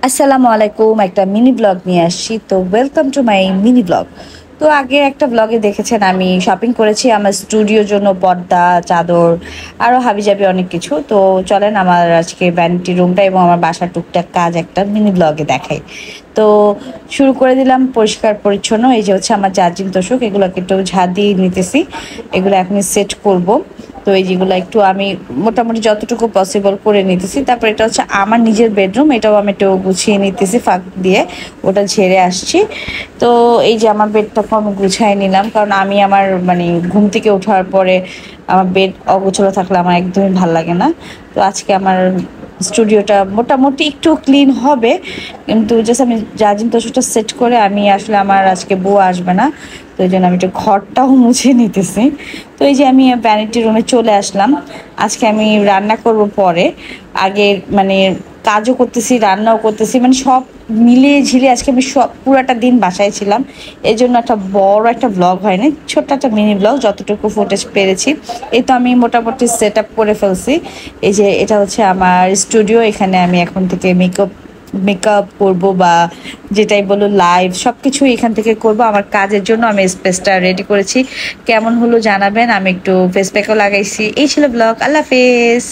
আসসালামু আলাইকুম, একটা মিনি ব্লগ নিয়ে আসছি। তো welcome to my mini blog. তো আগে একটা ব্লগে দেখেছেন আমি শপিং করেছি আমার স্টুডিওর জন্য, পর্দা, চাদর, আরও হাবিজাবি অনেক কিছু। তো চলেন আমার আজকে ভ্যানিটি রুমটা এবং আমার বাসার টুকটাক কাজ একটা মিনি ব্লগে দেখাই। তো শুরু করে দিলাম পরিষ্কার পরিচ্ছন্ন। এই যে হচ্ছে আমার চার্জিং তোষক, এগুলোকে একটু ঝাড় দিয়ে নিতেছি, এগুলো এখনই সেট করব। তো এই যেগুলো একটু আমি মোটামুটি যতটুকু পসিবল করে নিতেছি। তারপর এটা হচ্ছে আমার নিজের বেডরুম, এটাও আমি একটু গুছিয়ে নিতেছি, ফাঁক দিয়ে ওটা ঝেড়ে আসছি। তো এই যে আমার বেডটাকে আমি গুছিয়ে নিলাম, কারণ আমি আমার মানে ঘুম থেকে ওঠার পরে আমার বেড অগোছালো থাকলে আমার একদমই ভাল লাগে না। তো আজকে আমার স্টুডিওটা মোটামুটি একটু ক্লিন হবে, কিন্তু জাস্ট আমি জাজিম তোষকটা সেট করে আমি আসলে আমার আজকে বউ আসবে না, তো এই জন্য আমি একটু ঘরটাও মুছে নিতেছি। তো এই যে আমি ভ্যানিটি রুমে চলে আসলাম। আজকে আমি রান্না করব পরে, আগে মানে কাজও করতেছি, রান্নাও করতেছি, মানে সব মিলিয়ে ঝিলিয়ে আজকে আমি সব পুরাটা দিন বাসায় ছিলাম। এই জন্য একটা বড় একটা ব্লগ হয়নি, ছোট্ট একটা মিনি ব্লগ, যতটুকু ফুটেজ পেরেছি। এই তো আমি মোটামুটি সেট আপ করে ফেলছি। এই যে এটা হচ্ছে আমার স্টুডিও, এখানে আমি এখন থেকে মেকআপ করব বা যেটাই বলো লাইভ সব কিছু এখান থেকে করব। আমার কাজের জন্য আমি স্পেসটা রেডি করেছি, কেমন হলো জানাবেন। আমি একটু ফেস প্যাকও লাগাইছি। এই ছিল ব্লগ। আল্লাহ হাফেজ।